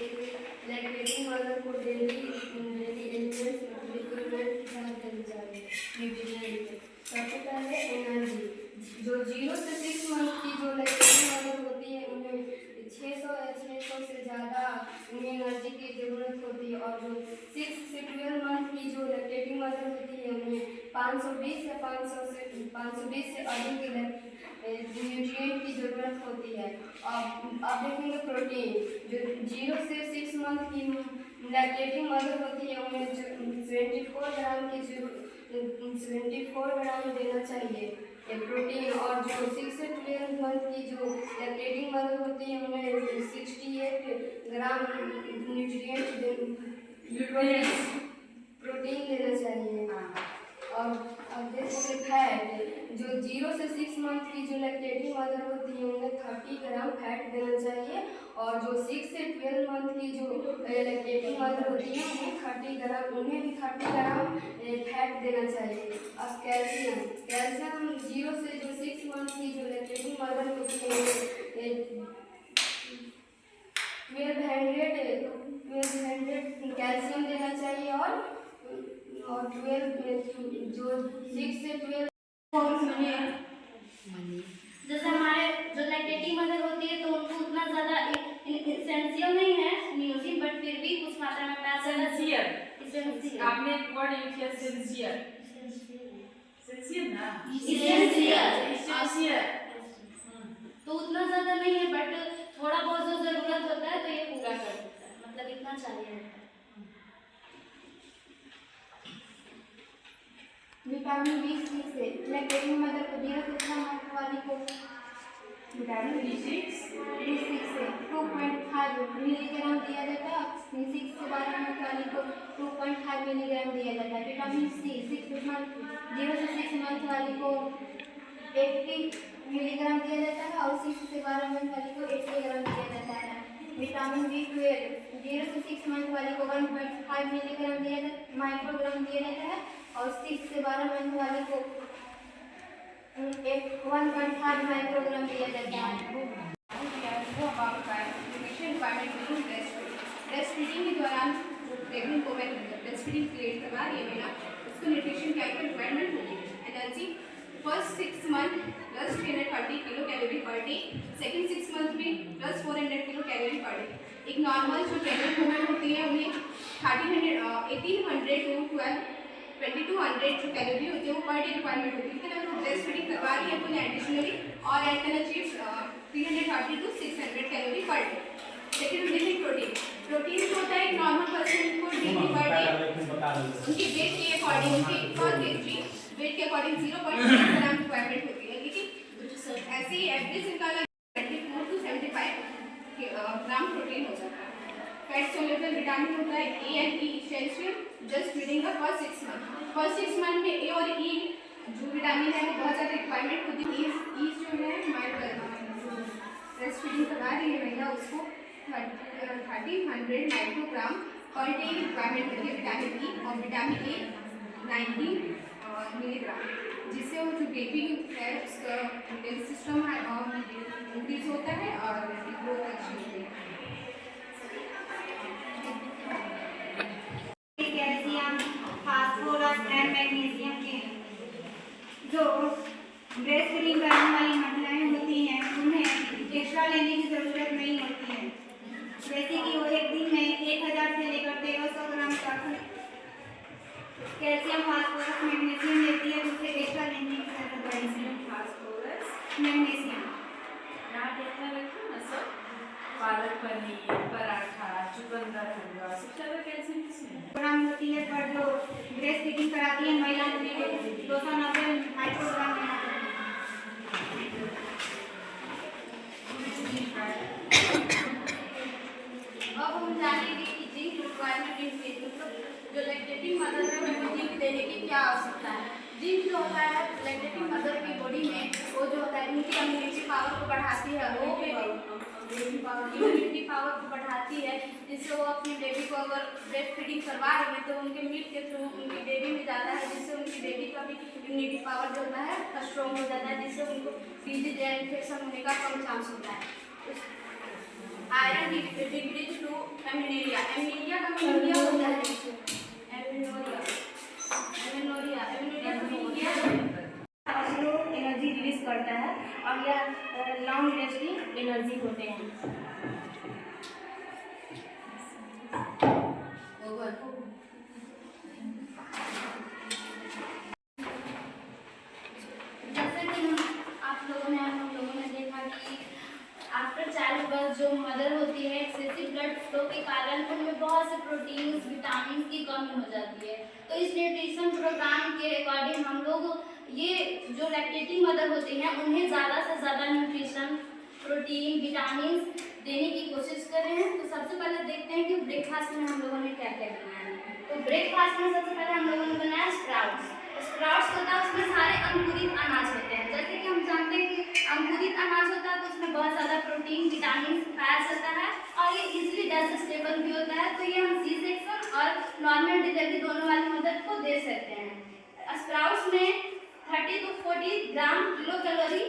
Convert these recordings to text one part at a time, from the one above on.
Lactating mother को daily elements requirement ध्यान देनी चाहिए न्यूट्रिएंट। सबसे पहले एनर्जी, जो 0 से 6 मंथ की जो लैक्टेटिंग मदर होती है उन्हें 600 से ज़्यादा उन्हें एनर्जी की ज़रूरत होती है, और जो 6 से 12 मंथ की जो लैक्टेटिंग मदर होती है उन्हें 520 से अधिक न्यूट्रिएंट की ज़रूरत होती है। अब देखेंगे प्रोटीन, जो 0 से 6 मंथ की लैक्टेटिंग मदर होती है उन्हें 74 ग्राम देना चाहिए प्रोटीन, और जो 6 से 12 मंथ की जो लैक्टेटिंग मदर होती है उन्हें 68 ग्राम प्रोटीन देना चाहिए। और अब देखिए फैट, जो 0 से 6 मंथ की जो लैक्टेटिंग मदर होती है उन्हें 30 ग्राम फैट देना चाहिए, और जो 6 से 12 मंथ की जो लैक्टेटिंग मदर होती है उन्हें भी 30 ग्राम फैट देना चाहिए। अब कैल्शियम 0 से जो 6 मंथ की जो लैक्टेटिंग मदर होती है उन्हें 1200 कैल्शियम देना चाहिए, और 12 जो 6 से 12 जैसे हमारे जो लैक्टेटिंग मदर होती है तो उनको उतना ज़्यादा एसेंशियल नहीं है म्यूजिक, बट फिर भी कुछ मात्रा में एसेंशियल आपने वर्ड यूज किया एसेंशियल ना एसेंशियल तो उतना ज़्यादा नहीं है, बट थोड़ा बहुत जो ज़रूरत होता है तो ये पूरा कर देता है, मतलब इतना चाहिए। विटामिन B6 से लैक्टेटिंग मदर को 0 से 6 मंथ वाली को विटामिन B6 से 2.5 मिलीग्राम दिया जाता है, 6 से 12 मंथ वाली को 2.5 मिलीग्राम दिया जाता है। विटामिन C 0 से 6 मंथ वाली को 80 मिलीग्राम दिया जाता है, और 6 से 12 मंथ वाली को 80 ग्राम दिया जाता है। विटामिन B12 0 से 6 मंथ वाली को 1.5 मिलीग्राम माइक्रोग्राम दिया जाता है, और 6 से 12 मंथ वाली को 1.5 माइक्रोग्राम दिया जाता है। ब्रेस्ट फीडिंग के दौरान pregnant women breast feeding create करवा रही है ना, उसको न्यूट्रिशन क्या रिक्वायरमेंट होगी? Energy first 6 month plus 330 kilo calorie per day, second 6 month में plus 400 kilo calorie per day. एक नॉर्मल जो प्रेग्नेंट वुमेन होती है उन्हें 1800 टू 2200 जो कैलोरी होती है वो पर डे रिक्वायरमेंट होती है, लेकिन अगर वो ब्रेस्ट फीडिंग करवा रही है तो उन्हें एडिशनली और ऐड करना चाहिए 330 टू 600 कैलोरी पर डे। लेकिन प्रोटीन जो होता है एक नॉर्मल पर्सन को डेली पर डे उनके वेट के अकॉर्डिंग उनके पर केजी वेट के अकॉर्डिंग 0.8 ग्राम रिक्वायरमेंट होती है, लेकिन ऐसे ही एवरेज इनका 24 टू 75 ग्राम प्रोटीन हो जाता है। फैट सोल्यूबल विटामिन होता है A and E essential just during the first 6 month में ए और ई जो विटामिन है वो बहुत ज़्यादा रिक्वायरमेंट होती है। ई जो है हमारे ब्रेस्ट फीडिंग करवा रही है महिला उसको 1300 माइक्रोग्राम पर डे रिक्वायरमेंट होती है विटामिन ई, और विटामिन ए 90 मिलीग्राम, जिससे वो जो बेबी है उसका इम्यून सिस्टम है और इंक्रीज होता है और ग्रोथ अच्छी होती है। कैल्शियम, फास्फोरस एंड मैग्नीशियम के जो ब्रेस्ट फीडिंग करने वाली महिलाएं होती हैं उन्हें एक्स्ट्रा लेने की ज़रूरत नहीं होती है, जैसे कि वो एक दिन में 1000 से लेकर 1300 ग्राम तक कैल्शियम, फास्फोरस, मैग्नीशियम लेती है, उसे एक्स्ट्रा लेने की जरूरत पड़ेगी। फास्फोरस मैग्नीशियम यहाँ देखना रखो ना सब, पालक पनीर, पराठा, चुकंदर हलवा, सबसे ज़्यादा कैल्शियम किसमें ग्राम होती है, पर जो ब्रेस्ट फीडिंग कराती है महिला उन्हें 290 माइक्रोग्राम लेना पड़ता है। अब हम जानेंगे कि जिंक रिक्वायरमेंट इन जो लैक्टेटिंग मदर है उनको जिंक देने की क्या आवश्यकता है। जिंक जो होता है लैक्टेटिंग मदर की बॉडी में वो जो होता है उनकी इम्यूनिटी पावर को बढ़ाती है, वो इम्यूनिटी पावर को बढ़ाती है, जिससे वो अपनी बेबी को अगर ब्रेस्ट फीडिंग करवा रही है तो उनके मिल्क के थ्रू उनकी बेबी में जाता है, जिससे उनकी बेबी का भी इम्यूनिटी पावर जो होता है स्ट्रॉन्ग हो जाता है, जिससे उनको डिजीज या इन्फेक्शन होने का कम चांस होता है। आयरन डिक्रीज टू एमिलिया का मीनिंग क्या होता है? एमिनोरिया का मीनिंग क्या है? ऑस्लो एनर्जी रिलीज करता है और यह लॉन्ग लास्टिंग एनर्जी होते हैं। जैसे कि हम लोगों ने देखा कि आफ्टर चाइल्ड बर्थ जो मदर होती है एक्सेसिव ब्लड फ्लो के कारण उनमें बहुत से प्रोटीन्स विटामिन की कमी हो जाती है। तो इस न्यूट्रिशन प्रोग्राम के अकॉर्डिंग हम लोग ये जो लैक्टेटिंग मदर होती हैं उन्हें ज़्यादा से ज़्यादा न्यूट्रिशन प्रोटीन विटामिन देने की कोशिश कर रहे हैं। तो सबसे पहले देखते हैं कि ब्रेकफास्ट में हम लोगों ने क्या क्या बनाया है। तो ब्रेकफास्ट में सबसे पहले हम लोगों ने बनाया स्प्राउट्स। स्प्राउट्स होता है उसमें सारे अंकुरित अनाज होते हैं। जैसे कि हम जानते हैं कि अंकुरित अनाज होता है तो उसमें बहुत ज़्यादा प्रोटीन विटामिन पाया जाता है और ये इजीली डाइजेस्टेबल भी होता है। तो ये हम सी सेक्शन और नॉर्मल डिलीवरी दोनों वाली मदर को दे सकते हैं। स्प्राउट्स में 30 to 40 ग्राम किलो कैलोरी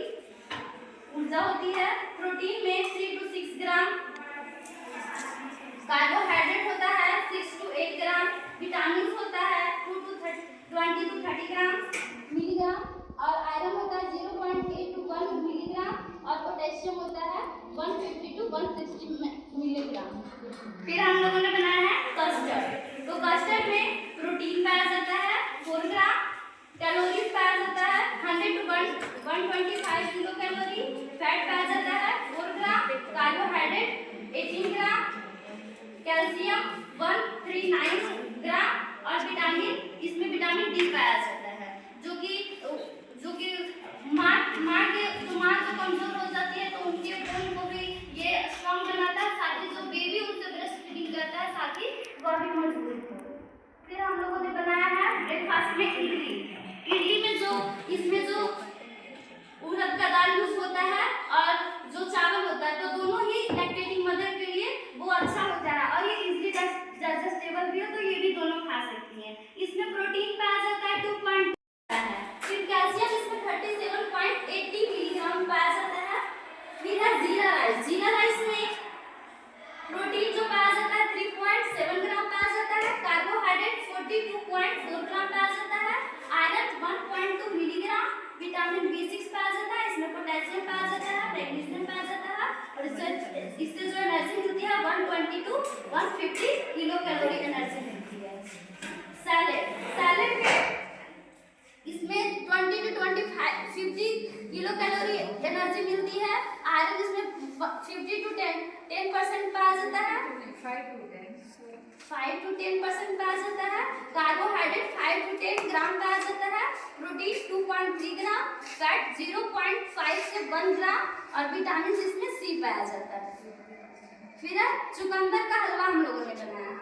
ऊर्जा होती है। प्रोटीन में 3 to 6 ग्राम, कार्बोहाइड्रेट होता है 6 to 8 ग्राम, विटामिन होता है 20 to 30 ग्राम मिलीग्राम और आयरन होता है 0.8 to 1 मिलीग्राम और पोटेशियम होता है 150 to 160 मिलीग्राम। फिर हम लोगों ने बनाया है कस्टर्ड। तो कस्टर्ड में प्रोटीन पाया जाता है 4 ग्राम, कैलोरीज पाया जाता है 100 to 125 किलो कैलोरी, फैट पाया जाता है 4 ग्राम, कार्बोहाइड्रेट 18 ग्राम, कैल्शियम 139 ग्राम और विटामिन इसमें विटामिन डी पाया जाता है जो कि माँ जो कमजोर हो जाती है तो उनके बोन को भी ये स्ट्रॉन्ग बनाता है, साथ ही जो बेबी उनसे ब्रेस्ट फीडिंग करता है साथ ही वह भी मजबूत हो। फिर हम लोगों ने बनाया है ब्रेकफास्ट में इडली। इडली में इसमें जो उड़द का दाल यूज होता है और जो चावल होता है तो दोनों ही लैक्टेटिंग मदर के लिए वो अच्छा होता है और ये इजीली डाइजेस्टेबल भी है तो ये भी दोनों खा सकती हैं। इसमें प्रोटीन पाया जाता है 2 है। फिर कैल्शियम इसमें 37.80 मिलीग्राम पाया जाता है। फिर है जीरा राइस। जीरा राइस में प्रोटीन जो पाया जाता है 3.7 ग्राम पाया जाता है, कार्बोहाइड्रेट 42.4 ग्राम पाया जाता है, आयरन 1.2 मिलीग्राम, विटामिन B6 पाया जाता है, इसमें पोटेशियम पाया जाता है, मैग्नीशियम पाया जाता है और इससे जो एनर्जी मिलती है 120 to 150 किलो कैलोरी एनर्जी मिलती है। सैलेड में इसमें 20 to 50 किलो कैलोरी एनर्जी मिलती है। आयरन इसमें 50 to 10% पाया जाता है, 5 to 10% पाया जाता है, कार्बोहाइड्रेट 5 to 10 ग्राम पाया जाता है, प्रोटीन 2.3 ग्राम, फैट 0.5 से 1 ग्राम और विटामिन इसमें सी पाया जाता है। फिर है चुकंदर का हलवा हम लोगों ने बनाया।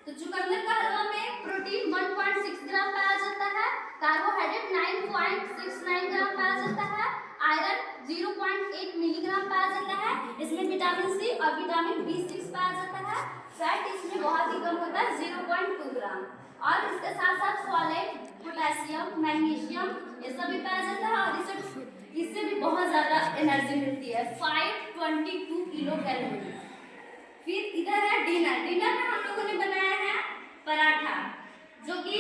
तो चुकंदर का हलवा में प्रोटीन 1.6 ग्राम पाया जाता है, कार्बोहाइड्रेट 9.69 ग्राम पाया जाता है, आयरन 0.8 मिलीग्राम पाया जाता है, इसमें विटामिन सी और विटामिन B6 पाया जाता है, फैट इसमें बहुत ही कम होता है 0.2 ग्राम और इसके साथ साथ फॉलेट, पोटेशियम, मैग्नीशियम ये सब भी पाया जाता है और इससे भी बहुत ज़्यादा एनर्जी मिलती है 522 किलो कैलोरी। फिर इधर है डिनर। डिनर में हम लोगों ने बनाया है पराठा जो कि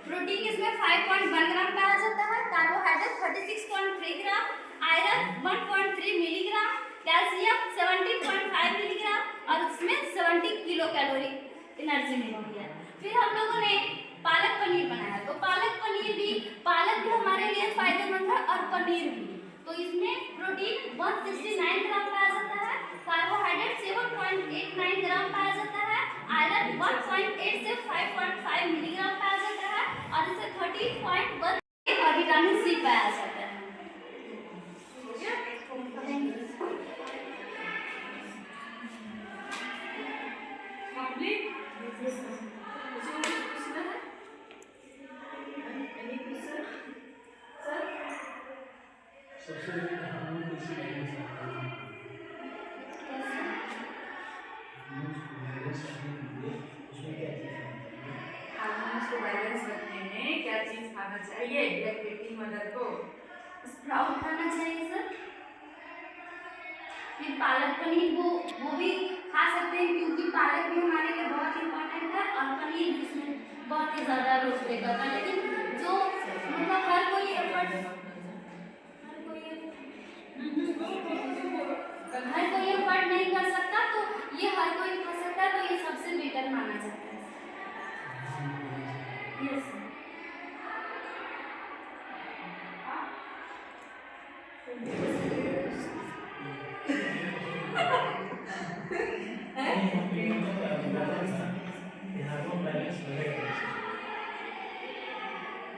प्रोटीन इसमें 5.1 ग्राम पाया जाता है, कार्बोहाइड्रेट 36.3 ग्राम, आयरन 1.3 मिलीग्राम, कैल्शियम 70.5 मिलीग्राम और इसमें 70 किलो कैलोरी एनर्जी मिलती है। फिर हम लोगों ने पालक पनीर बनाया। तो पालक भी हमारे लिए फायदेमंद है और पनीर भी। तो इसमें प्रोटीन 169 ग्राम पाया जाता है, कार्बोहाइड्रेट 7.89 ग्राम पाया जाता है, आयरन 1.8 से 5.5 मिलीग्राम पाया जाता है और इसे 30.1 और विटामिन सी पाया जाता है। उसको बैलेंस रखने में क्या चीज खाना चाहिए लैक्टेटिंग मदर को? स्प्राउट खाना चाहिए सर। फिर पालक पनीर वो भी खा सकते हैं क्योंकि पालक भी हमारे लिए बहुत अपन ये उसमें बहुत ही ज़्यादा रोक देता था, लेकिन जो मतलब हर कोई एफर्ट नहीं कर सकता, तो ये हर कोई कर सकता है, तो ये सबसे बेटर माना जाता है। यस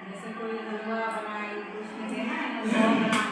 जैसे कोई हलवा बनाई, उसमें देना है ना, 100 ग्राम